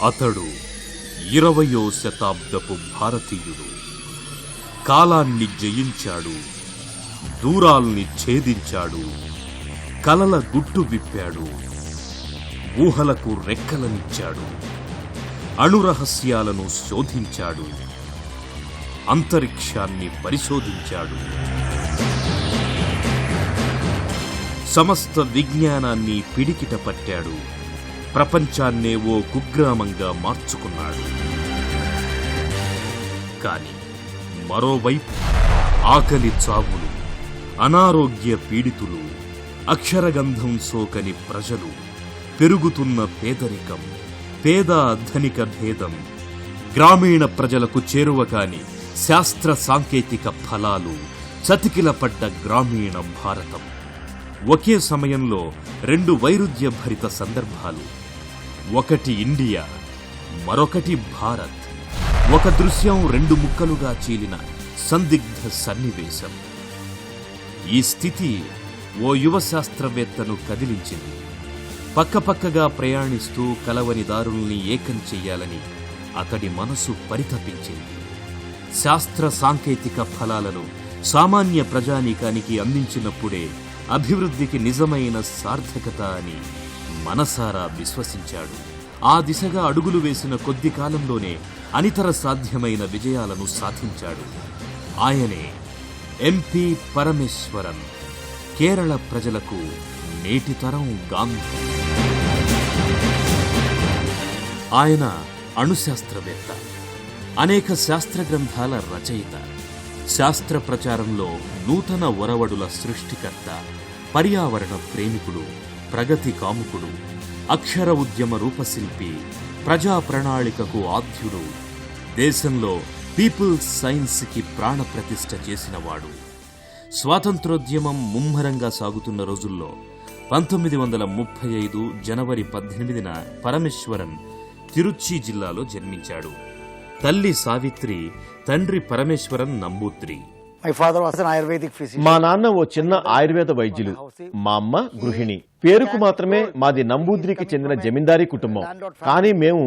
అతడు 20వ శతాబ్దపు భారతీయుడు. కాలాన్ని జయించాడు, దూరాల్ని ఛేదించాడు, కలల గుట్టు విప్పాడు, ఊహలకు రెక్కలనిచ్చాడు, అణురహస్యాలను శోధించాడు, అంతరిక్షాన్ని పరిశోధించాడు, సమస్త విజ్ఞానాన్ని పిడికిట పట్టాడు, ప్రపంచాన్నే ఓ కుగ్రామంగా మార్చుకున్నాడు. కాని మరోవైపు ఆకలి చావులు, అనారోగ్య పీడితులు, అక్షరగంధం సోకని ప్రజలు, పెరుగుతున్న పేదరికం, పేద ధనిక భేదం, గ్రామీణ ప్రజలకు చేరువ కాని శాస్త్ర సాంకేతిక ఫలాలు, చతికిలపడ్డ గ్రామీణ భారతం. ఒకే సమయంలో 2 వైరుధ్య భరిత సందర్భాలు. ఒకటి ఇండియా, మరొకటి భారత్. ఒక దృశ్యం 2 ముక్కలుగా చీలిన సందిగ్ధ సన్నివేశం. ఈ స్థితి ఓ యువ శాస్త్రవేత్తను కదిలించింది. పక్కపక్కగా ప్రయాణిస్తూ కలవని దారుల్ని ఏకం చెయ్యాలని అతడి మనసు పరితపించింది. శాస్త్ర సాంకేతిక ఫలాలను సామాన్య ప్రజానీకానికి అందించినప్పుడే అభివృద్ధికి నిజమైన సార్థకత అని మనసారా విశ్వసించాడు. ఆ దిశగా అడుగులు వేసిన కొద్ది కాలంలోనే అనితర సాధ్యమైన విజయాలను సాధించాడు. ఆయనే ఎంపీ పరమేశ్వరన్, కేరళ ప్రజలకు నేటితరం గాంధీ. ఆయన అణుశాస్త్రవేత్త, అనేక శాస్త్ర గ్రంథాల రచయిత, శాస్త్ర ప్రచారంలో నూతన ఒరవడుల సృష్టికర్త, పర్యావరణ ప్రేమికుడు, ప్రగతి కాముకుడు, అక్షర ఉద్యమ రూపశిల్పి, ప్రజా ప్రణాళికకు ఆద్యుడు, దేశంలో పీపుల్స్ సైన్స్కి ప్రాణప్రతిష్ఠ చేసినవాడు. స్వాతంత్రోద్యమం ముమ్మరంగా సాగుతున్న రోజుల్లో 1935 జనవరి 18న పరమేశ్వరన్ తిరుచి జిల్లాలో జన్మించాడు. తల్లి సావిత్రి, తండ్రి పరమేశ్వరన్ నంబూత్రి. మా నాన్న ఓ చిన్న ఆయుర్వేద వైద్యులు, మా అమ్మ గృహిణి. పేరుకు మాత్రమే మాది నంబూద్రికి చెందిన జమీందారీ కుటుంబం. కానీ మేము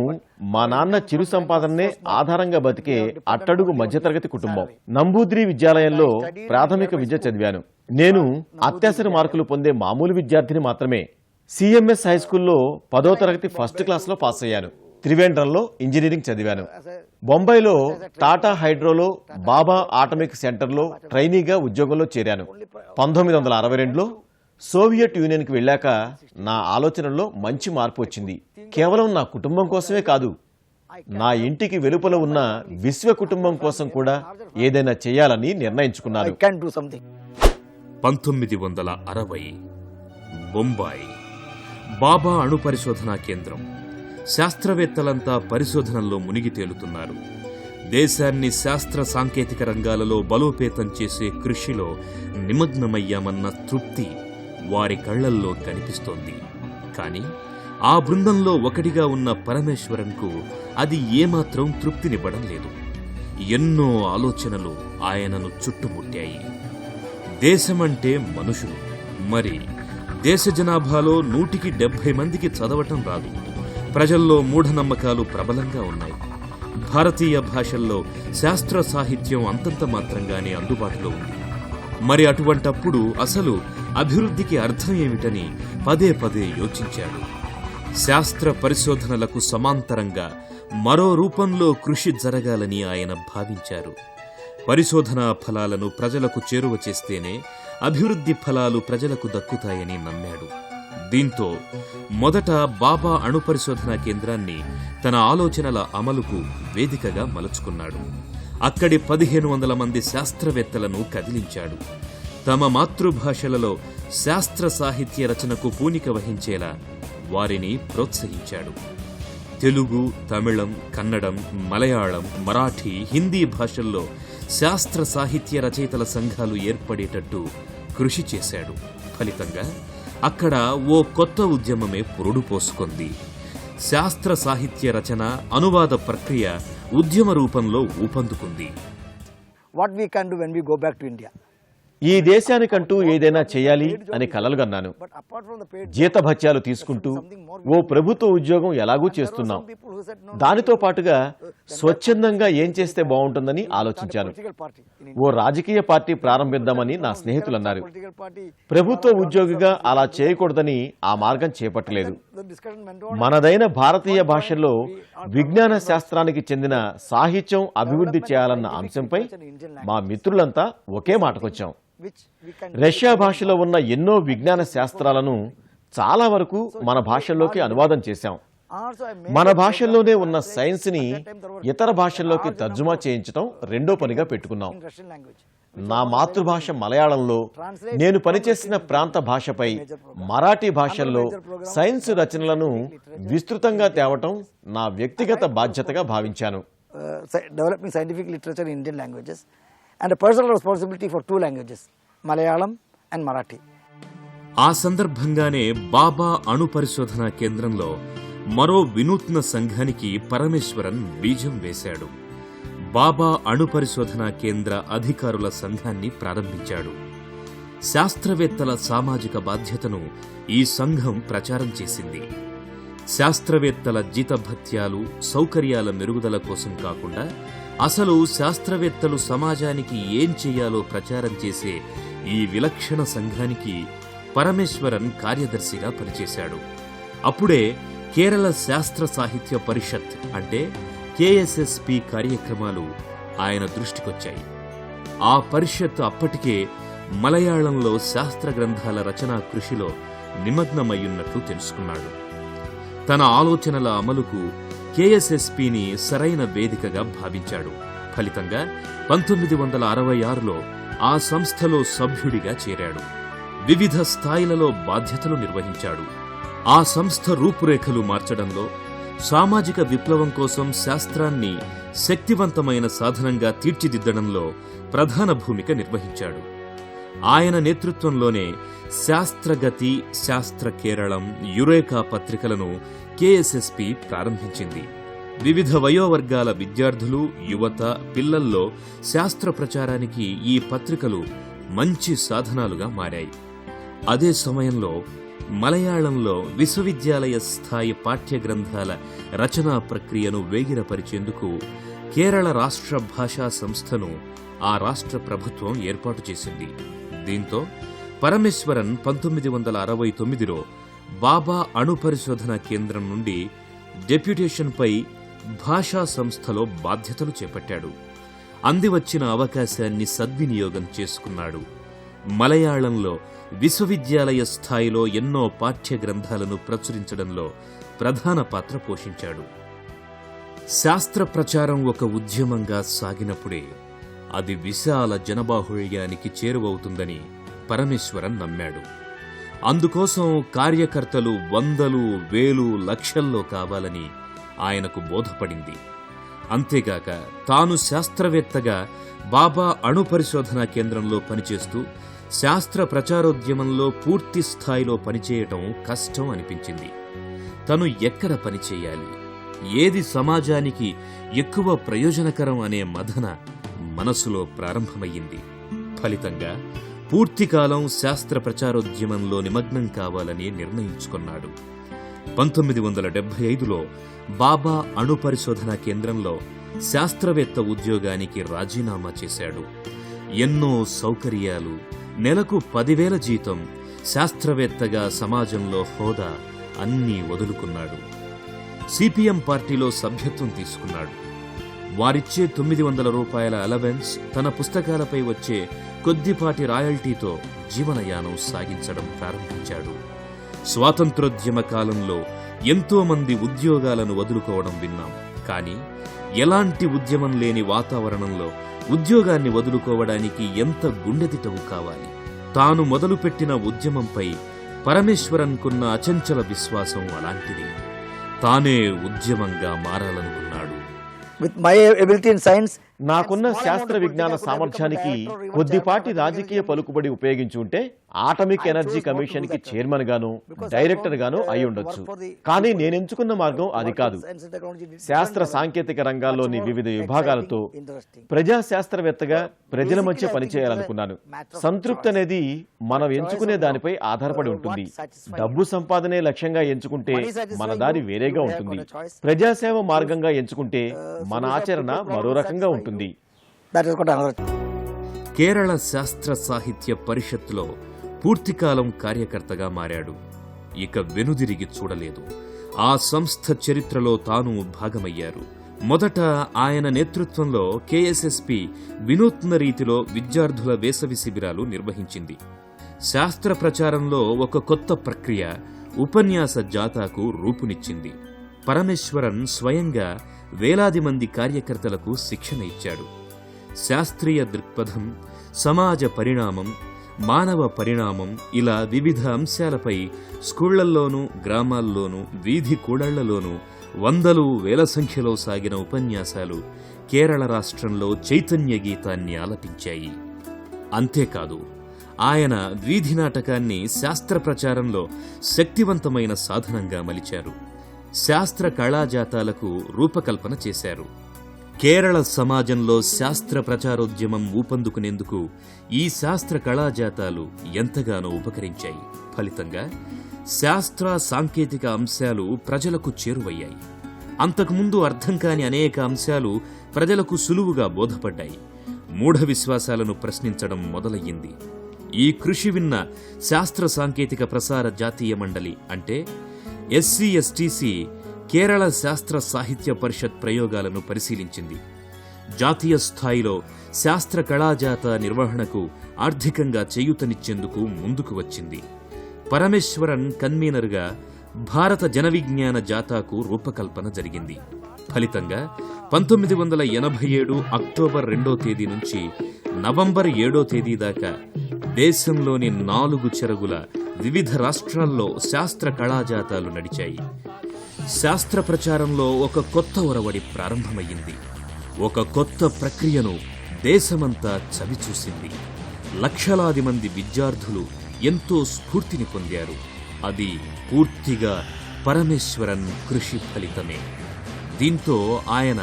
మా నాన్న చిరు సంపాదననే ఆధారంగా బతికే అట్టడుగు మధ్యతరగతి కుటుంబం. నంబూద్రి విద్యాలయంలో ప్రాథమిక విద్య చదివాను. నేను అత్యవసర మార్కులు పొందే మామూలు విద్యార్థిని మాత్రమే. సిఎంఎస్ హైస్కూల్లో 10వ తరగతి ఫస్ట్ క్లాస్ లో పాస్ అయ్యాను. త్రివేంద్రంలో ఇంజనీరింగ్ చదివాను. బొంబాయిలో టాటా హైడ్రోలో బాబా ఆటమిక్ సెంటర్లో ట్రైనీగా ఉద్యోగంలో చేరాను. 1962లో సోవియట్ యూనియన్కి వెళ్ళాక నా ఆలోచనలో మంచి మార్పు వచ్చింది. కేవలం నా కుటుంబం కోసమే కాదు, నా ఇంటికి వెలుపల ఉన్న విశ్వ కుటుంబం కోసం కూడా ఏదైనా చేయాలని నిర్ణయించుకున్నాను. 1960 బొంబాయి బాబా అణు పరిశోధనా కేంద్రం. శాస్త్రవేత్తలంతా పరిశోధనల్లో మునిగి తేలుతున్నారు. దేశాన్ని శాస్త్ర సాంకేతిక రంగాలలో బలోపేతం చేసే కృషిలో నిమగ్నమయ్యామన్న తృప్తి వారి కళ్లల్లో కనిపిస్తోంది. కాని ఆ బృందంలో ఒకటిగా ఉన్న పరమేశ్వరన్కు అది ఏమాత్రం తృప్తినివ్వడం లేదు. ఎన్నో ఆలోచనలు ఆయనను చుట్టుముట్టాయి. దేశమంటే మనుషులు. మరి దేశ జనాభాలో 170 మందికి చదవటం రాదు. ప్రజల్లో మూఢనమ్మకాలు ప్రబలంగా ఉన్నాయి. భారతీయ భాషల్లో శాస్త్ర సాహిత్యం అంతంత మాత్రంగానే అందుబాటులో ఉంది. మరి అటువంటప్పుడు అసలు అభివృద్ధికి అర్థం ఏమిటని పదే పదే యోచించాడు. శాస్త్ర పరిశోధనలకు సమాంతరంగా మరో రూపంలో కృషి జరగాలని ఆయన భావించారు. పరిశోధనా ఫలాలను ప్రజలకు చేరువ చేస్తేనే అభివృద్ధి ఫలాలు ప్రజలకు దక్కుతాయని నమ్మాడు. దీంతో మొదట బాబా అణు పరిశోధనా కేంద్రాన్ని తన ఆలోచనల అమలుకు వేదికగా మలుచుకున్నాడు. అక్కడి 1500 మంది శాస్త్రవేత్తలను కదిలించాడు. తమ మాతృభాషలలో శాస్త్ర సాహిత్య రచనకు పూనిక వహించేలా వారిని ప్రోత్సహించాడు. తెలుగు, తమిళం, కన్నడం, మలయాళం, మరాఠీ, హిందీ భాషల్లో శాస్త్ర సాహిత్య రచయితల సంఘాలు ఏర్పడేటట్టు కృషి చేశాడు. ఫలితంగా అక్కడ ఓ కొత్త ఉద్యమమే పురుడు పోసుకుంది. శాస్త్ర సాహిత్య రచన, అనువాద ప్రక్రియ ఉద్యమ రూపంలో ఊపందుకుంది. What we can do when we go back to India? ఈ దేశానికంటూ ఏదైనా చేయాలి అని కలలుగన్నాను. జీతభత్యాలు తీసుకుంటూ ఓ ప్రభుత్వ ఉద్యోగం ఎలాగూ చేస్తున్నాం. దానితో పాటుగా స్వచ్ఛందంగా ఏం చేస్తే బాగుంటుందని ఆలోచించాను. ఓ రాజకీయ పార్టీ ప్రారంభిద్దామని నా స్నేహితులన్నారు. ప్రభుత్వ ఉద్యోగిగా అలా చేయకూడదని ఆ మార్గం చేపట్టలేదు. మనదైన భారతీయ భాషల్లో విజ్ఞాన శాస్త్రానికి చెందిన సాహిత్యం అభివృద్ధి చేయాలన్న అంశంపై మా మిత్రులంతా ఒకే మాటకొచ్చాం. రష్యా భాషలో ఉన్న ఎన్నో విజ్ఞాన శాస్త్రాలను చాలా వరకు మన భాషల్లోకి అనువాదం చేశాం. మన భాషల్లోనే ఉన్న సైన్స్ ని ఇతర భాషల్లోకి తర్జుమా చేయించడం రెండో పనిగా పెట్టుకున్నాం. నా మాతృభాష మలయాళంలో నేను పనిచేసిన ప్రాంత భాషపై మరాఠీ భాషల్లో సైన్స్ రచనలను విస్తృతంగా తేవటం నా వ్యక్తిగత బాధ్యతగా భావించాను. Developing scientific literature in Indian languages and a personal responsibility for two languages, Malayalam and Marathi. ఆ సందర్భంగానే బాబా అణు పరిశోధనా కేంద్రంలో మరో వినూత్న సంఘానికి పరమేశ్వరన్ బీజం వేశాడు. బాబా అణు పరిశోధనా కేంద్ర అధికారుల సంఘాన్ని ప్రారంభించాడు. శాస్త్రవేత్తల సామాజిక బాధ్యతను ఈ సంఘం ప్రచారం చేసింది. శాస్త్రవేత్తల జీతభత్యాలు, సౌకర్యాల మెరుగుదల కోసం కాకుండా అసలు శాస్త్రవేత్తలు సమాజానికి ఏం చెయ్యాలో ప్రచారం చేసే ఈ విలక్షణ సంఘానికి పరమేశ్వరన్ కార్యదర్శిగా పనిచేశాడు. అప్పుడే కేరళ శాస్త్ర సాహిత్య పరిషత్ అంటే KSSP కార్యక్రమాలు ఆయన దృష్టికొచ్చాయి. ఆ పరిషత్ అప్పటికే మలయాళంలో శాస్త్ర గ్రంథాల రచనా కృషిలో నిమగ్నమయ్యున్నట్లు తెలుసుకున్నాడు. తన ఆలోచనల అమలుకు KSSPని సరైన వేదికగా భావించాడు. ఫలితంగా 1966లో ఆ సంస్థలో సభ్యుడిగా చేరాడు. వివిధ స్థాయిలలో బాధ్యతలు నిర్వహించాడు. ఆ సంస్థ రూపురేఖలు మార్చడంలో, సామాజిక విప్లవం కోసం శాస్త్రాన్ని శక్తివంతమైన సాధనంగా తీర్చిదిద్దడంలో ప్రధాన భూమిక నిర్వహించాడు. ఆయన నేతృత్వంలోనే శాస్త్రగతి, శాస్త్ర కేరళం, యురేకా పత్రికలను KSSP ప్రారంభించింది. వివిధ వయోవర్గాల విద్యార్థులు, యువత, పిల్లల్లో శాస్త్ర ప్రచారానికి ఈ పత్రికలు మంచి సాధనాలుగా మారాయి. అదే సమయంలో మలయాళంలో విశ్వవిద్యాలయ స్థాయి పాఠ్య గ్రంథాల రచనా ప్రక్రియను వేగిరపరిచేందుకు కేరళ రాష్ట్ర భాషా సంస్థను ఆ రాష్ట్ర ప్రభుత్వం ఏర్పాటు చేసింది. దీంతో పరమేశ్వరన్ 1969లో బాబా అణు పరిశోధన కేంద్రం నుండి డెప్యుటేషన్పై భాషా సంస్థలో బాధ్యతలు చేపట్టాడు. అందివచ్చిన అవకాశాన్ని సద్వినియోగం చేసుకున్నాడు. మలయాళంలో విశ్వవిద్యాలయ స్థాయిలో ఎన్నో పాఠ్య గ్రంథాలను ప్రచురించడంలో ప్రధాన పాత్ర పోషించాడు. శాస్త్ర ప్రచారం ఒక ఉద్యమంగా సాగినప్పుడే అది విశాల జనబాహుళ్యానికి చేరువవుతుందని పరమేశ్వరన్ నమ్మాడు. అందుకోసం కార్యకర్తలు వందలు, వేలు, లక్షల్లో కావాలని ఆయనకు బోధపడింది. అంతేగాక తాను శాస్త్రవేత్తగా బాబా అణు పరిశోధనా కేంద్రంలో పనిచేస్తూ శాస్త్ర ప్రచారోద్యమంలో పూర్తి స్థాయిలో పనిచేయటం కష్టం అనిపించింది. తను ఎక్కడ పనిచేయాలి, ఏది సమాజానికి ఎక్కువ ప్రయోజనకరం అనే మథన మనసులో ప్రారంభమయ్యింది. ఫలితంగా పూర్తికాలం శాస్త్ర ప్రచారోద్యమంలో నిమగ్నం కావాలని నిర్ణయించుకున్నాడు. 1975లో బాబా అణు పరిశోధనా కేంద్రంలో శాస్త్రవేత్త ఉద్యోగానికి రాజీనామా చేశాడు. ఎన్నో సౌకర్యాలు, నెలకు 10,000 జీతం, శాస్త్రవేత్తగా సమాజంలో హోదా అన్నీ వదులుకున్నాడు. CPM పార్టీలో సభ్యత్వం తీసుకున్నాడు. వారిచ్చే 900 రూపాయల అలవెన్స్, తన పుస్తకాలపై వచ్చే కొద్దిపాటి రాయల్టీతో జీవనయానం సాగించడం ప్రారంభించాడు. స్వాతంత్రోద్యమ కాలంలో ఎంతో మంది ఉద్యోగాలను వదులుకోవడం విన్నాం. కానీ ఎలాంటి ఉద్యమం లేని వాతావరణంలో ఉద్యోగాన్ని వదులుకోవడానికి ఎంత గుండెదిటవు కావాలి. తాను మొదలుపెట్టిన ఉద్యమంపై పరమేశ్వరన్కున్న అచంచల విశ్వాసం అలాంటిది. తానే ఉద్యమంగా మారాలనుకున్నాడు. With my ability in science నాకున్న శాస్త్ర విజ్ఞాన సామర్థ్యానికి కొద్దిపాటి రాజకీయ పలుకుబడి ఉపయోగించి ఉంటే ఆటమిక్ ఎనర్జీ కమిషన్ కి చైర్మన్ గాను డైరెక్టర్ గాను అయి ఉండొచ్చు. కానీ నేనెంచుకున్న మార్గం అది కాదు. శాస్త్ర సాంకేతిక రంగాల్లోని వివిధ విభాగాలతో ప్రజాశాస్త్రవేత్తగా ప్రజల మధ్య పనిచేయాలనుకున్నాను. సంతృప్తి అనేది మనం ఎంచుకునే దానిపై ఆధారపడి ఉంటుంది. డబ్బు సంపాదనే లక్ష్యంగా ఎంచుకుంటే మన దారి వేరేగా ఉంటుంది. ప్రజాసేవ మార్గంగా ఎంచుకుంటే మన ఆచరణ మరో రకంగా ఉంటుంది. కేరళ శాస్త్ర సాహిత్య పరిషత్లో పూర్తికాలం కార్యకర్తగా మారాడు. ఇక వెనుదిరిగి చూడలేదు. ఆ సంస్థ చరిత్రలో తాను భాగమయ్యారు. మొదట ఆయన నేతృత్వంలో కేఎస్ఎస్పి వినూత్న రీతిలో విద్యార్థుల వేసవి శిబిరాలు నిర్వహించింది. శాస్త్ర ప్రచారంలో ఒక కొత్త ప్రక్రియ ఉపన్యాస జాతాకు రూపునిచ్చింది. పరమేశ్వరన్ స్వయంగా వేలాది మంది కార్యకర్తలకు శిక్షణ ఇచ్చాడు. శాస్త్రీయ దృక్పథం, సమాజ పరిణామం, మానవ పరిణామం ఇలా వివిధ అంశాలపై స్కూళ్లల్లోనూ గ్రామాల్లోనూ వీధి కూడళ్లలోనూ వందలు వేల సంఖ్యలో సాగిన ఉపన్యాసాలు కేరళ రాష్ట్రంలో చైతన్య గీతాన్ని ఆలపించాయి. అంతేకాదు, ఆయన వీధి నాటకాన్ని శాస్త్ర ప్రచారంలో శక్తివంతమైన సాధనంగా మలిచారు. శాస్త్ర కళాజాతాలకు రూపకల్పన చేశారు. కేరళ సమాజంలో శాస్త్ర ప్రచారోద్యమం ఊపందుకునేందుకు ఈ శాస్త్ర కళాజాతాలు ఎంతగానో ఉపకరించాయి. ఫలితంగా శాస్త్ర సాంకేతిక అంశాలు ప్రజలకు చేరువయ్యాయి. అంతకుముందు అర్థం కాని అనేక అంశాలు ప్రజలకు సులువుగా బోధపడ్డాయి. మూఢ విశ్వాసాలను ప్రశ్నించడం మొదలయ్యింది. ఈ కృషి విన్న శాస్త్ర సాంకేతిక ప్రసార జాతీయ మండలి అంటే SCSTC కేరళ శాస్త్ర సాహిత్య పరిషత్ ప్రయోగాలను పరిశీలించింది. జాతీయ స్థాయిలో శాస్త్ర కళాజాత నిర్వహణకు ఆర్థికంగా చేయూతనిచ్చేందుకు ముందుకు వచ్చింది. పరమేశ్వరన్ కన్వీనర్గా భారత జనవిజ్ఞాన జాతాకు రూపకల్పన జరిగింది. ఫలితంగా 1987 అక్టోబర్ 2వ తేదీ నుంచి నవంబర్ 7వ తేదీ దాకా దేశంలోని 4 చెరగుల వివిధ రాష్ట్రాల్లో శాస్త్ర కళాజాతాలు నడిచాయి. శాస్త్ర ప్రచారంలో ఒక కొత్త ఒరవడి ప్రారంభమయ్యింది. ఒక కొత్త ప్రక్రియను దేశమంతా చవిచూసింది. లక్షలాది మంది విద్యార్థులు ఎంతో స్ఫూర్తిని పొందారు. అది పూర్తిగా పరమేశ్వరన్ కృషి ఫలితమే. దీంతో ఆయన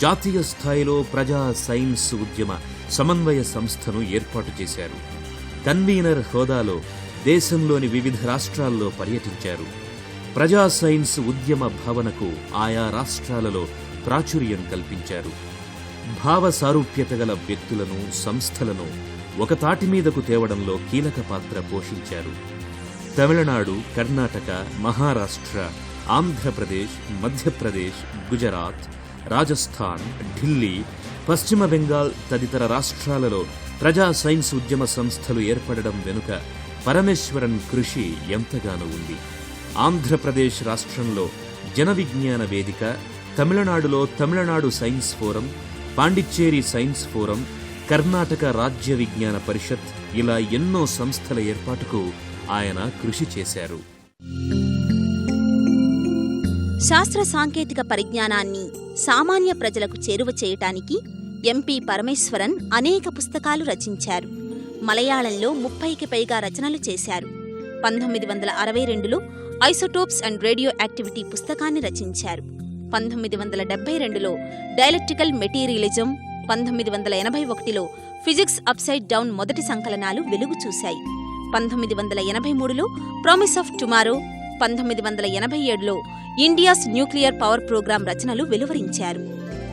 జాతీయ స్థాయిలో ప్రజా సైన్స్ ఉద్యమ సమన్వయ సంస్థను ఏర్పాటు చేశారు. కన్వీనర్ హోదాలో దేశంలోని వివిధ రాష్ట్రాల్లో పర్యటించారు. ప్రజా సైన్స్ ఉద్యమ భావనకు ఆయా రాష్ట్రాలలో ప్రాచుర్యం కల్పించారు. భావ సారూప్యత గల వ్యక్తులను, సంస్థలను ఒక తాటి మీదకు తేవడంలో కీలక పాత్ర పోషించారు. తమిళనాడు, కర్ణాటక, మహారాష్ట్ర, ఆంధ్రప్రదేశ్, మధ్యప్రదేశ్, గుజరాత్, రాజస్థాన్, ఢిల్లీ, పశ్చిమ బెంగాల్ తదితర రాష్ట్రాలలో ప్రజా సైన్స్ ఉద్యమ సంస్థలు ఏర్పడడం వెనుక పరమేశ్వరన్ కృషి ఎంతగానో ఉంది. ఆంధ్రప్రదేశ్ రాష్ట్రంలో జనవిజ్ఞాన వేదిక, తమిళనాడులో Tamil Nadu science forum, Pondicherry science forum, Karnataka రాజ్య విజ్ఞాన పరిషత్ ఇలా ఎన్నో సంస్థల ఏర్పాటుకు ఆయన కృషి చేశారు. శాస్త్ర సాంకేతిక పరిజ్ఞానాన్ని సామాన్య ప్రజలకు చేరువ చేయటానికి ఎంపీ పరమేశ్వరన్ అనేక పుస్తకాలు రచించారు. మలయాళంలో 30కి పైగా రచనలు చేశారు. 1962లో ఐసోటోప్స్ అండ్ రేడియో యాక్టివిటీ పుస్తకాన్ని రచించారు. 1972లో డైలెక్ట్రికల్ మెటీరియలిజం, 1981లో ఫిజిక్స్ అప్సైడ్ డౌన్ మొదటి సంకలనాలు వెలుగు చూశాయి. 1983లో ప్రామిస్ ఆఫ్ టుమారో, 1987లో ఇండియాస్ న్యూక్లియర్ పవర్ ప్రోగ్రాం రచనలు వెలువరించారు.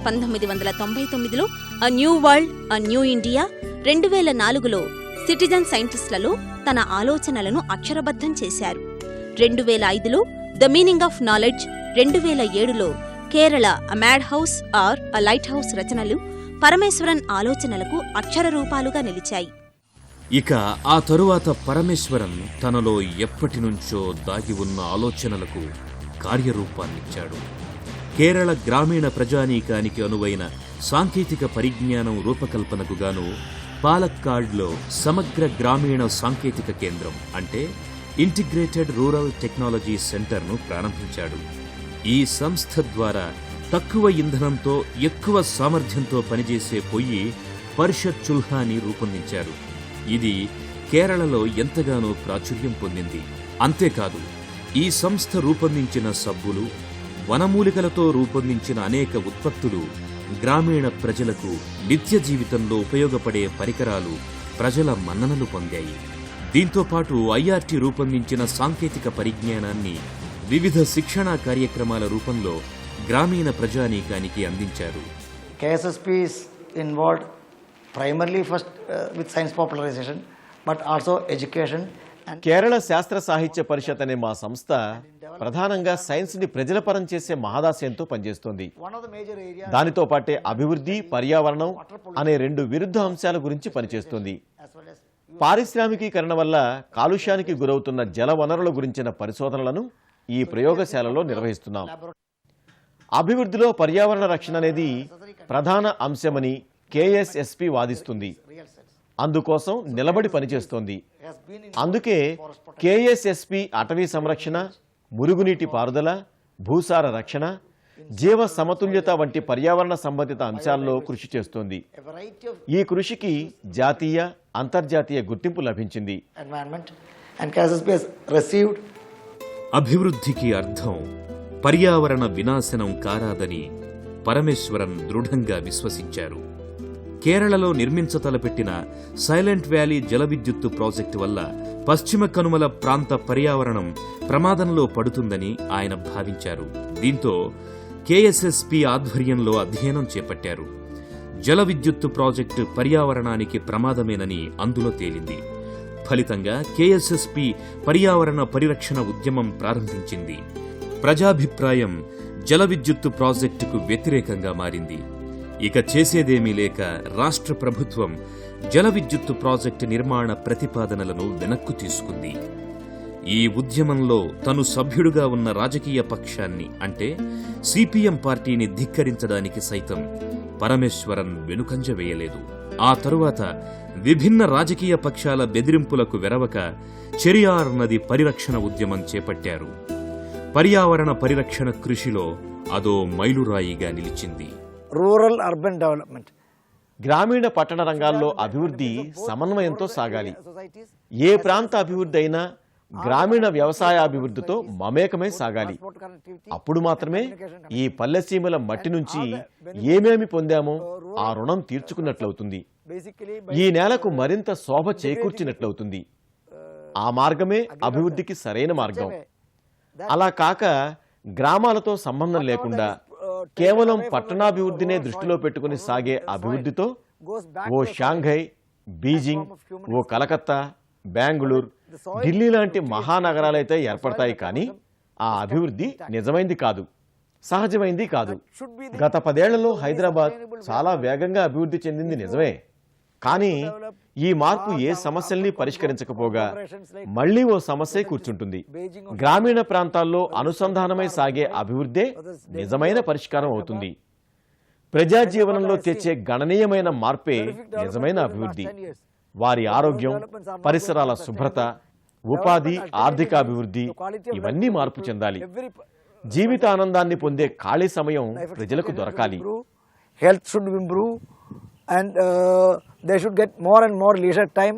1999లో a new world, a new India, 2004లో సిటిజన్ సైంటిస్టులలో తన ఆలోచనలను అక్షరబద్ధం చేశారు. 2005లో ద మీనింగ్ ఆఫ్ నాలెడ్జ్, 2007లో Kerala a madhouse or a lighthouse రచనలు పరమేశ్వరన్ ఆలోచనలకు అక్షర రూపాలుగా నిలిచాయి. ఇక ఆ తరువాత పరమేశ్వరన్ తనలో ఎప్పటినుంచో దాగి ఉన్న ఆలోచనలకు కార్యరూపాన్నిచ్చాడు. కేరళ గ్రామీణ ప్రజానీకానికి అనువైన సాంకేతిక పరిజ్ఞానం రూపకల్పనకు గాను పాలక్కాడ్లో సమగ్ర గ్రామీణ సాంకేతిక కేంద్రం అంటే ఇంటిగ్రేటెడ్ రూరల్ టెక్నాలజీ సెంటర్ను ప్రారంభించాడు. ఈ సంస్థ ద్వారా తక్కువ ఇంధనంతో ఎక్కువ సామర్థ్యంతో పనిచేసే పొయ్యి పరిషత్ చుల్హాని రూపొందించారు. ఇది కేరళలో ఎంతగానో ప్రాచుర్యం పొందింది. అంతేకాదు, ఈ సంస్థ రూపొందించిన సబ్బులు, వనమూలికలతో రూపొందించిన అనేక ఉత్పత్తులు గ్రామీణ ప్రజలకు నిత్య జీవితంలో ఉపయోగపడే పరికరాలు ప్రజల మన్ననలు పొందాయి. దీంతోపాటు ఐఆర్టీ రూపొందించిన సాంకేతిక పరిజ్ఞానాన్ని వివిధ శిక్షణా కార్యక్రమాల రూపంలో గ్రామీణ ప్రజానీకానికి అందించారు. KSSP is involved primarily first with science popularization, but also education. Kerala శాస్త్ర సాహిత్య పరిషత్ అనే మా సంస్థ ప్రధానంగా సైన్స్ ని ప్రజల పరం చేసే మహదాశయంతో పనిచేస్తోంది. దానితో పాటే అభివృద్ధి, పర్యావరణం అనే రెండు విరుద్ధ అంశాల గురించి పనిచేస్తోంది. పారిశ్రామికీకరణ వల్ల కాలుష్యానికి గురవుతున్న జల వనరుల గురించిన పరిశోధనలను ఈ ప్రయోగశాలలో నిర్వహిస్తున్నాం. అభివృద్ధిలో పర్యావరణ రక్షణ అనేది ప్రధాన అంశమని KSSP వాదిస్తుంది. అందుకోసం నిలబడి పనిచేస్తోంది. అందుకే KSSP అటవీ సంరక్షణ, మురుగునీటి పారుదల, భూసార రక్షణ, జీవ సమతుల్యత వంటి పర్యావరణ సంబంధిత అంశాల్లో కృషి చేస్తోంది. ఈ కృషికి జాతీయ, అంతర్జాతీయ గుర్తింపు లభించింది. అభివృద్ధికి అర్థం పర్యావరణ వినాశనం కారాదని పరమేశ్వరన్ దృఢంగా విశ్వసించారు. కేరళలో నిర్మించతలపెట్టిన సైలెంట్ వ్యాలీ జల విద్యుత్తు ప్రాజెక్టు వల్ల పశ్చిమ కనుమల ప్రాంత పర్యావరణం ప్రమాదంలో పడుతుందని ఆయన భావించారు. దీంతో KSSP ఆధ్వర్యంలో అధ్యయనం చేపట్టారు. జల విద్యుత్తు ప్రాజెక్టు పర్యావరణానికి ప్రమాదమేనని అందులో తేలింది. ఫలితంగా KSSP పర్యావరణ పరిరక్షణ ఉద్యమం ప్రారంభించింది. ప్రజాభిప్రాయం జల విద్యుత్తు ప్రాజెక్టుకు వ్యతిరేకంగా మారింది. ఇక చేసేదేమీ లేక రాష్ట్ర ప్రభుత్వం జల విద్యుత్తు ప్రాజెక్టు నిర్మాణ ప్రతిపాదనలను వెనక్కు తీసుకుంది. ఈ ఉద్యమంలో తను సభ్యుడుగా ఉన్న రాజకీయ పక్షాన్ని అంటే CPM పార్టీని ధిక్కరించడానికి సైతం పరమేశ్వరన్ వెనుకంజ వేయలేదు. ఆ తరువాత విభిన్న రాజకీయ పక్షాల బెదిరింపులకు వెరవక చెరియార్ నది పరిరక్షణ ఉద్యమం చేపట్టారు. పర్యావరణ పరిరక్షణ కృషిలో అదో మైలురాయిగా నిలిచింది. రూరల్ అర్బన్ డెవలప్మెంట్, గ్రామీణ పట్టణ రంగాల్లో అభివృద్ధి సమన్వయంతో సాగాలి. ఏ ప్రాంత అభివృద్ధి అయినా గ్రామీణ వ్యవసాయాభివృద్ధితో మమేకమై సాగాలి. అప్పుడు మాత్రమే ఈ పల్లెసీమల మట్టి నుంచి ఏమేమి పొందామో ఆ రుణం తీర్చుకున్నట్లవుతుంది. ఈ నేలకు మరింత శోభ చేకూర్చినట్లవుతుంది. ఆ మార్గమే అభివృద్ధికి సరైన మార్గం. అలా కాక గ్రామాలతో సంబంధం లేకుండా కేవలం పట్టణాభివృద్ధినే దృష్టిలో పెట్టుకుని సాగే అభివృద్ధితో ఓ షాంఘై, బీజింగ్, ఓ కలకత్తా, బెంగళూరు, ఢిల్లీ లాంటి మహానగరాలైతే ఏర్పడతాయి. కానీ ఆ అభివృద్ధి నిజమైంది కాదు, సహజమైంది కాదు. గత 10 ఏళ్లలో హైదరాబాద్ చాలా వేగంగా అభివృద్ధి చెందింది నిజమే. కానీ ఈ మార్పు ఏ సమస్యల్ని పరిష్కరించకపోగా మళ్లీ ఓ సమస్య కూర్చుంటుంది. గ్రామీణ ప్రాంతాల్లో అనుసంధానమై సాగే అభివృద్ధే నిజమైన పరిష్కారం అవుతుంది. ప్రజా జీవనంలో తెచ్చే గణనీయమైన మార్పే నిజమైన అభివృద్ధి. వారి ఆరోగ్యం, పరిసరాల శుభ్రత, ఉపాధి, ఆర్థికాభివృద్ధి ఇవన్నీ మార్పు చెందాలి. జీవిత ఆనందాన్ని పొందే ఖాళీ సమయం ప్రజలకు దొరకాలి. Health should improve and they should get more and more leisure time.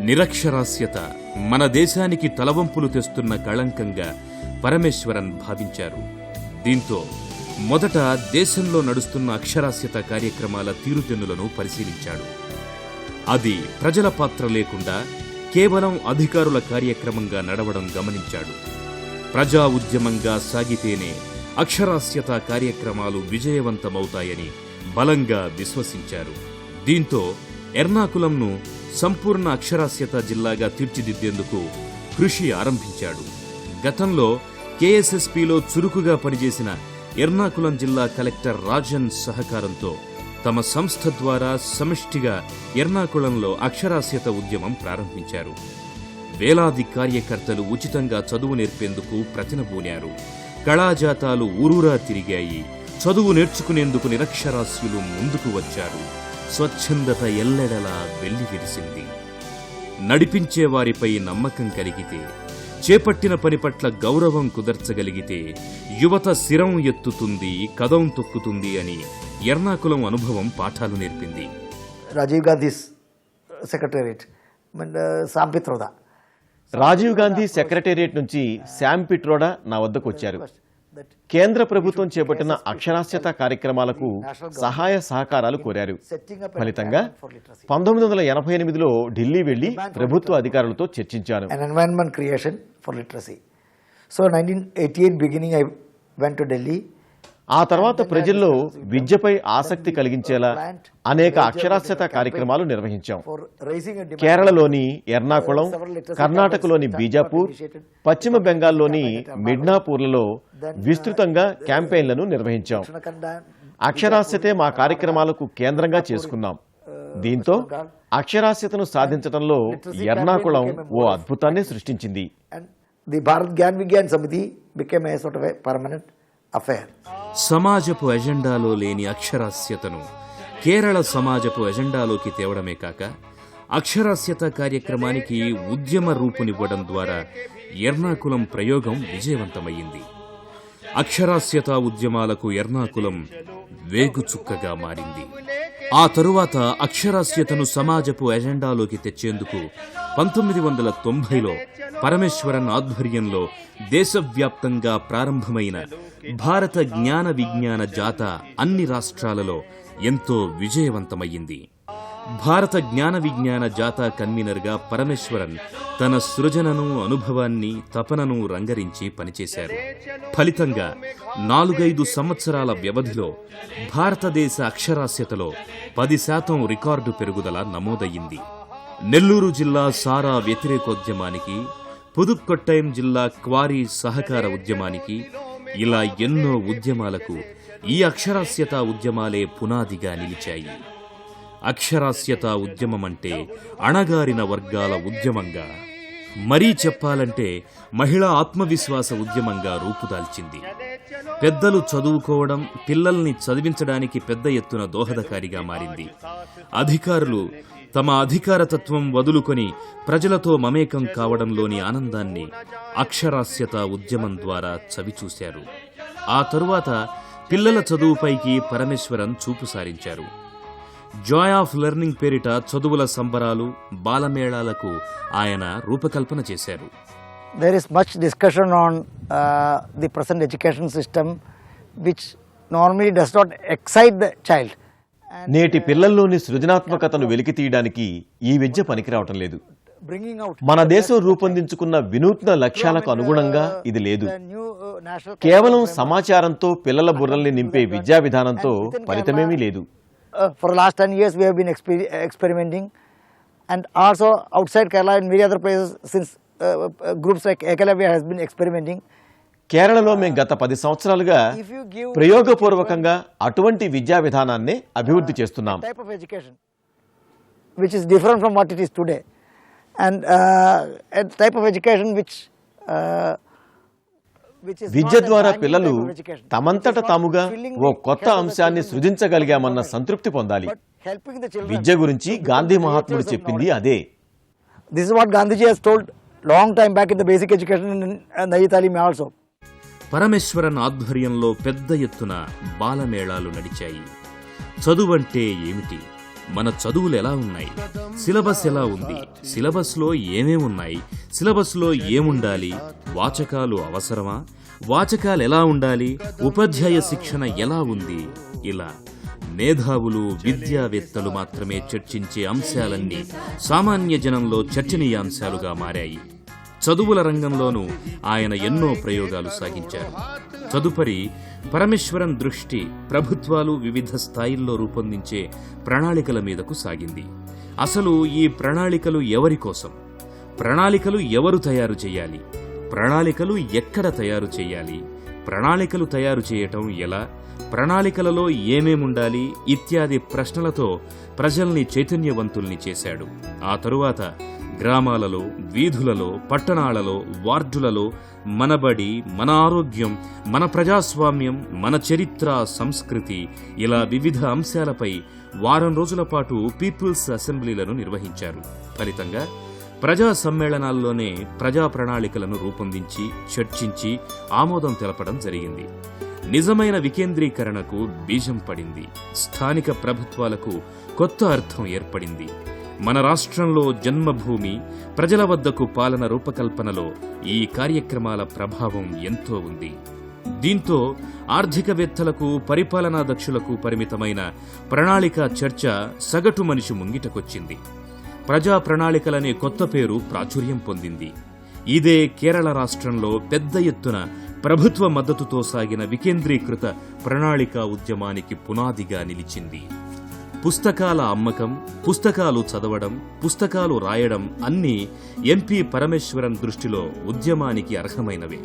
నిరక్షరాస్యత మన దేశానికి తలవంపులు తెస్తున్న కళంకంగా పరమేశ్వరన్ భావించారు. దీంతో మొదట దేశంలో నడుస్తున్న అక్షరాస్యత కార్యక్రమాల తీరుతెన్నులను పరిశీలించాడు. అది ప్రజల పాత్ర లేకుండా కేవలం అధికారుల కార్యక్రమంగా నడవడం గమనించాడు. ప్రజా ఉద్యమంగా సాగితేనే అక్షరాస్యత కార్యక్రమాలు విజయవంతమవుతాయని బలంగా విశ్వసించారు. దీంతో ఎర్నాకులంను సంపూర్ణ అక్షరాస్యత జిల్లాగా తీర్చిదిద్దేందుకు కృషి ఆరంభించాడు. గతంలో KSSPలో చురుకుగా పనిచేసిన ఎర్నాకులం జిల్లా కలెక్టర్ రాజన్ సహకారంతో తమ సంస్థ ద్వారా సమిష్టిగా ఎర్నాకులంలో అక్షరాస్యత ఉద్యమం ప్రారంభించారు. వేలాది కార్యకర్తలు ఉచితంగా చదువు నేర్పేందుకు ప్రతినబూనారు. కళాజాతాలు ఊరూరా తిరిగాయి. చదువు నేర్చుకునేందుకు నిరక్షరాస్యులు ముందుకు వచ్చారు. స్వచ్ఛందత ఎల్లెడలా వెల్లి విరిసింది. నడిపించేవారిపై నమ్మకం కలిగితే చేపట్టిన పని పట్ల గౌరవం కుదర్చగలిగితే యువత శిరం ఎత్తుతుంది, కదం తొక్కుతుంది అని ఎర్నాకులం అనుభవం పాఠాలు నేర్పింది. Rajiv Gandhi's secretariat, Sam Pitroda. Rajiv Gandhi secretariat నుంచి శామ్ పిట్రోడా నా వద్దకు వచ్చారు. కేంద్ర ప్రభుత్వం చేపట్టిన అక్షరాస్యత కార్యక్రమాలకు సహాయ సహకారాలు కోరారు. ఫలితంగా 1988లో ఢిల్లీ వెళ్లి ప్రభుత్వ అధికారులతో చర్చించాను. An environment creation for literacy. So 1988 beginning I went to Delhi. ఆ తర్వాత ప్రజల్లో విద్యపై ఆసక్తి కలిగించేలా అనేక అక్షరాస్యత కార్యక్రమాలు నిర్వహించాం. for raising a demand. కేరళలోని ఎర్నాకుళం, కర్ణాటకలోని బీజాపూర్, పశ్చిమ బెంగాల్లోని మిడ్నాపూర్లలో విస్తృతంగా క్యాంపెయిన్లను నిర్వహించాం. అక్షరాస్యతే మా కార్యక్రమాలకు కేంద్రంగా చేసుకున్నాం. దీంతో అక్షరాస్యతను సాధించడంలో ఎర్నాకుళం ఓ అద్భుతాన్ని సృష్టించింది. And the Bharat Gyan Vigyan Samiti became a sort of a permanent affair. సమాజపు ఎజెండాలో లేని అక్షరాస్యతను కేరళ సమాజపు ఎజెండాలోకి తేవడమే కాక అక్షరాస్యత కార్యక్రమానికి ఉద్యమ రూపునివ్వడం ద్వారా ఎర్నాకులం ప్రయోగం విజయవంతమయ్యింది. అక్షరాస్యత ఉద్యమాలకు ఎర్నాకులం వేగుచుక్కగా మారింది. ఆ తరువాత అక్షరాస్యతను సమాజపు ఎజెండాలోకి తెచ్చేందుకు 1990లో పరమేశ్వరన్ ఆధ్వర్యంలో దేశవ్యాప్తంగా ప్రారంభమైన భారత జ్ఞాన విజ్ఞాన జాత అన్ని రాష్ట్రాలలో ఎంతో విజయవంతమయ్యింది. భారత జ్ఞాన విజ్ఞాన జాత కన్వీనర్గా పరమేశ్వరన్ తన సృజనను, అనుభవాన్ని, తపనను రంగరించి పనిచేశారు. ఫలితంగా 4-5 సంవత్సరాల వ్యవధిలో భారతదేశ అక్షరాస్యతలో 10% రికార్డు పెరుగుదల నమోదయ్యింది. నెల్లూరు జిల్లా సారా వ్యతిరేకోద్యమానికి, పుదుక్కొట్టైం జిల్లా క్వారీ సహకార ఉద్యమానికి, ఇలా ఎన్నో ఉద్యమాలకు ఈ అక్షరాస్యత ఉద్యమాలే పునాదిగా నిలిచాయి. అక్షరాస్యత ఉద్యమమంటే అణగారిన వర్గాల ఉద్యమంగా, మరీ చెప్పాలంటే మహిళా ఆత్మవిశ్వాస ఉద్యమంగా రూపుదాల్చింది. పెద్దలు చదువుకోవడం, పిల్లల్ని చదివించడానికి పెద్ద ఎత్తున దోహదకారిగా మారింది. అధికారులు తమ అధికారతత్వం వదులుకొని ప్రజలతో మమేకం కావడంలోని ఆనందాన్ని అక్షరాస్యత ఉద్యమం ద్వారా చవిచూశారు. ఆ తరువాత పిల్లల చదువుపైకి పరమేశ్వరన్ చూపు సారించారు. జాయ్ ఆఫ్ లెర్నింగ్ పేరిట చదువుల సంబరాలు, బాలమేళాలకు ఆయన రూపకల్పన చేశారు. There is much discussion on the present education system which normally does not excite the child. నేటి పిల్లల్లోని సృజనాత్మకతను వెలికితీయడానికి ఈ విద్య పనికిరావటం లేదు. Bringing out మన దేశం రూపొందించుకున్న వినూత్న లక్ష్యాలకు అనుగుణంగా ఇది లేదు. కేవలం సమాచారంతో పిల్లల బుర్రల్ని నింపే విద్యా విధానంతో ఫలితమేమీ లేదు. For the last 10 years we have been experimenting, and also outside Kerala and many other places since groups like Eklavya has been experimenting. కేరళలో మేము గత 10 సంవత్సరాలుగా ప్రయోగపూర్వకంగా అటువంటి విద్యా విధానాన్ని అభివృద్ధి చేస్తున్నాం. Type of education which is different from what it is today, and a type of education which is Vidya not a ద్వారా binding పిల్లలు type of education. తమంతట It is not తాముగా filling oh the కొత్త gap of the అంశాన్ని children, సృజించగలిగామన్న సంతృప్తి పొందాలి. but helping the children. విద్య గురించి గాంధీ మహాత్ముడు చెప్పింది అదే. This is what Gandhiji has told long time back in the basic education in Nayi Talim also. Parameswaran ఆధ్వర్యంలో పెద్ద ఎత్తున బాలమేళాలు నడిచాయి. చదువంటే ఏమిటి, మన చదువులు ఎలా ఉన్నాయి, సిలబస్ ఎలా ఉంది, సిలబస్లో ఏమేమున్నాయి, సిలబస్లో ఏముండాలి, వాచకాలు అవసరమా, వాచకాలు ఎలా ఉండాలి, ఉపాధ్యాయ శిక్షణ ఎలా ఉంది, ఇలా మేధావులు, విద్యావేత్తలు మాత్రమే చర్చించే అంశాలన్నీ సామాన్య జనంలో చర్చనీయాంశాలుగా మారాయి. చదువుల రంగంలోనూ ఆయన ఎన్నో ప్రయోగాలు సాగించారు. తదుపరి పరమేశ్వరన్ దృష్టి ప్రభుత్వాలు వివిధ స్థాయిల్లో రూపొందించే ప్రణాళికల మీదకు సాగింది. అసలు ఈ ప్రణాళికలు ఎవరి కోసం, ప్రణాళికలు ఎవరు తయారు చేయాలి, ప్రణాళికలు ఎక్కడ తయారు చేయాలి, ప్రణాళికలు తయారు చేయటం ఎలా, ప్రణాళికలలో ఏమేముండాలి ఇత్యాది ప్రశ్నలతో ప్రజల్ని చైతన్యవంతుల్ని చేశాడు. ఆ తరువాత గ్రామాలలో, వీధులలో, పట్టణాలలో, వార్డులలో మనబడి, మన ఆరోగ్యం, మన ప్రజాస్వామ్యం, మన చరిత్ర, సంస్కృతి, ఇలా వివిధ అంశాలపై వారం రోజుల పాటు పీపుల్స్ అసెంబ్లీలను నిర్వహించారు. ఫలితంగా ప్రజా సమ్మేళనాల్లోనే ప్రజా ప్రణాళికలను రూపొందించి చర్చించి ఆమోదం తెలపడం జరిగింది. నిజమైన వికేంద్రీకరణకు బీజం పడింది. స్థానిక ప్రభుత్వాలకు కొత్త అర్థం ఏర్పడింది. మన రాష్ట్రంలో జన్మభూమి, ప్రజల వద్దకు పాలన రూపకల్పనలో ఈ కార్యక్రమాల ప్రభావం ఎంతో ఉంది. దీంతో ఆర్థికవేత్తలకు, పరిపాలనా దక్షులకు పరిమితమైన ప్రణాళిక చర్చ సగటు మనిషి ముంగిటకొచ్చింది. ప్రజా ప్రణాళికలనే కొత్త పేరు ప్రాచుర్యం పొందింది. ఇదే కేరళ రాష్ట్రంలో పెద్ద ఎత్తున ప్రభుత్వ మద్దతుతో సాగిన వికేంద్రీకృత ప్రణాళికా ఉద్యమానికి పునాదిగా నిలిచింది. పుస్తకాల అమ్మకం, పుస్తకాలు చదవడం, పుస్తకాలు రాయడం అన్నీ ఎంపీ పరమేశ్వరన్ దృష్టిలో ఉద్యమానికి అర్హమైనవే.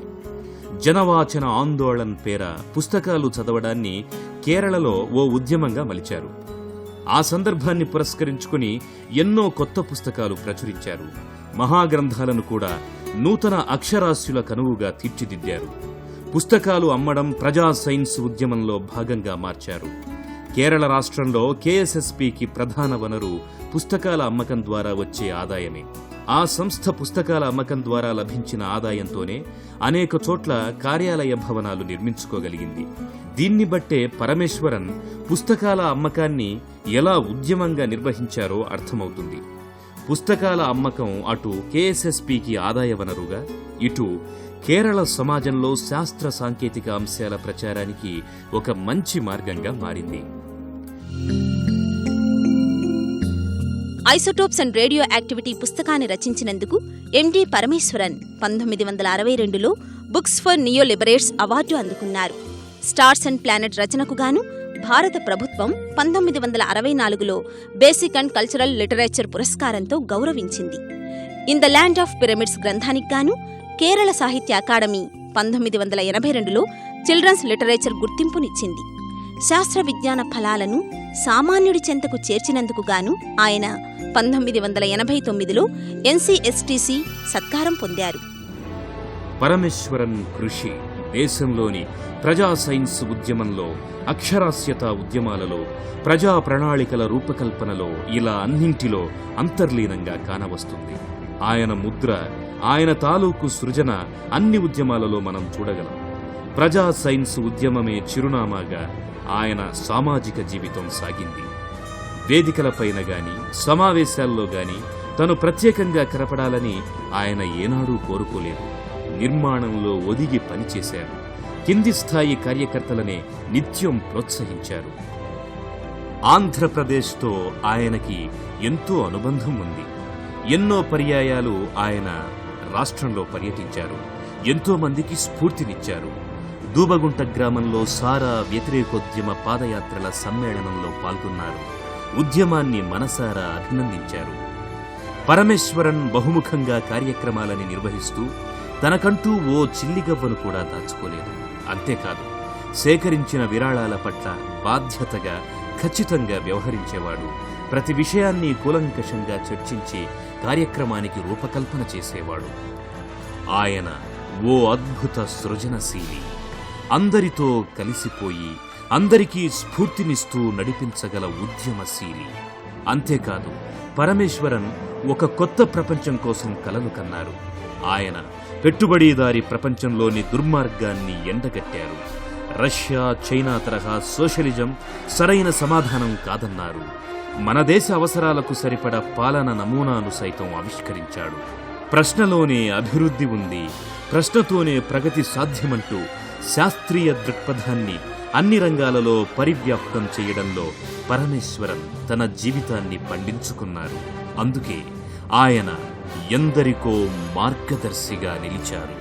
జనవాచన ఆందోళన్ పేర పుస్తకాలు చదవడాన్ని కేరళలో ఓ ఉద్యమంగా మలిచారు. ఆ సందర్భాన్ని పురస్కరించుకుని ఎన్నో కొత్త పుస్తకాలు ప్రచురించారు. మహాగ్రంథాలను కూడా నూతన అక్షరాస్యుల కనువుగా తీర్చిదిద్దారు. పుస్తకాలు అమ్మడం ప్రజా సైన్స్ ఉద్యమంలో భాగంగా మార్చారు. కేరళ రాష్ట్రంలో కేఎస్ఎస్పీకి ప్రధాన వనరు పుస్తకాల అమ్మకం ద్వారా వచ్చే ఆదాయమే. ఆ సంస్థ పుస్తకాల అమ్మకం ద్వారా లభించిన ఆదాయంతోనే అనేక చోట్ల కార్యాలయ భవనాలు నిర్మించుకోగలిగింది. దీన్ని బట్టే పరమేశ్వరన్ పుస్తకాల అమ్మకాన్ని ఎలా ఉద్యమంగా నిర్వహించారో అర్థమవుతుంది. పుస్తకాల అమ్మకం అటు కేఎస్ఎస్పీకి ఆదాయ వనరుగా, ఇటు కేరళ సమాజంలో శాస్త్ర సాంకేతిక అంశాల ప్రచారానికి ఒక మంచి మార్గంగా మారింది. ఐసోటోప్స్ అండ్ రేడియో యాక్టివిటీ పుస్తకాన్ని రచించినందుకు ఎండి పరమేశ్వరన్ 1962లో books for neo liberates award అందుకున్నారు. స్టార్స్ అండ్ ప్లానెట్ రచనకు గాను భారత ప్రభుత్వం 1964లో బేసిక్ అండ్ కల్చరల్ లిటరేచర్ పురస్కారంతో గౌరవించింది. In the land of pyramids గ్రంథానికి గాను కేరళ సాహిత్య అకాడమీ 1982లో చిల్డ్రన్స్ లిటరేచర్ గుర్తింపునిచ్చింది. శాస్త్ర విజ్ఞాన ఫలాలను సామాన్యుడి చెంతకు చేర్చినందుకు గాను ఆయన 1989లో ఎన్సీఎస్టీసీ సత్కారం పొందారు. పరమేశ్వరన్ కృషి దేశంలోని ప్రజా సైన్స్ ఉద్యమంలో, అక్షరాస్యత ఉద్యమాలలో, ప్రజా ప్రణాళికల రూపకల్పనలో ఇలా అన్నింటిలో అంతర్లీనంగా కానవస్తుంది. ఆయన ముద్ర, ఆయన తాలూకు సృజన అన్ని ఉద్యమాలలో మనం చూడగలం. ప్రజా సైన్స్ ఉద్యమమే చిరునామాగా ఆయన సామాజిక జీవితం సాగింది. వేదికలపైన గాని, సమావేశాల్లో గాని తను ప్రత్యేకంగా కనపడాలని ఆయన ఏనాడూ కోరుకోలేదు. నిర్మాణంలో ఒదిగి పనిచేశారు. కింది స్థాయి కార్యకర్తలనే నిత్యం ప్రోత్సహించారు. ఆంధ్రప్రదేశ్తో ఆయనకి ఎంతో అనుబంధం ఉంది. ఎన్నో పర్యాయాలు ఆయన రాష్ట్రంలో పర్యటించారు. ఎంతో మందికి స్ఫూర్తినిచ్చారు. దూబగుంట గ్రామంలో సారా వ్యతిరేకోద్యమ పాదయాత్రల సమ్మేళనంలో పాల్గొన్నారు. ఉద్యమాన్ని మనసారా అభినందించారు. పరమేశ్వరన్ బహుముఖంగా కార్యక్రమాలని నిర్వహిస్తూ తనకంటూ ఓ చిల్లిగవ్వను కూడా దాచుకోలేదు. అంతేకాదు, సేకరించిన విరాళాల పట్ల బాధ్యతగా, ఖచ్చితంగా వ్యవహరించేవాడు. ప్రతి విషయాన్ని కూలంకషంగా చర్చించి కార్యక్రమానికి రూపకల్పన చేసేవాడు. ఆయన ఓ అద్భుత సృజనశీలి. అందరితో కలిసిపోయి అందరికీ స్ఫూర్తినిస్తూ నడిపించగల ఉద్యమశీలి. అంతేకాదు, పరమేశ్వరన్ ఒక కొత్త ప్రపంచం కోసం కలలు కన్నారు. ఆయన పెట్టుబడిదారీ ప్రపంచంలోని దుర్మార్గాన్ని ఎండగట్టారు. రష్యా, చైనా తరహా సోషలిజం సరైన సమాధానం కాదన్నారు. మన దేశ అవసరాలకు సరిపడా పాలన నమూనాను సైతం ఆవిష్కరించాడు. ప్రశ్నలోనే అభివృద్ధి ఉంది, ప్రశ్నతోనే ప్రగతి సాధ్యమంటూ శాస్త్రీయ దృక్పథాన్ని అన్ని రంగాలలో పరివ్యాప్తం చేయడంలో పరమేశ్వరన్ తన జీవితాన్ని పండించుకున్నారు. అందుకే ఆయన ఎందరికో మార్గదర్శిగా నిలిచారు.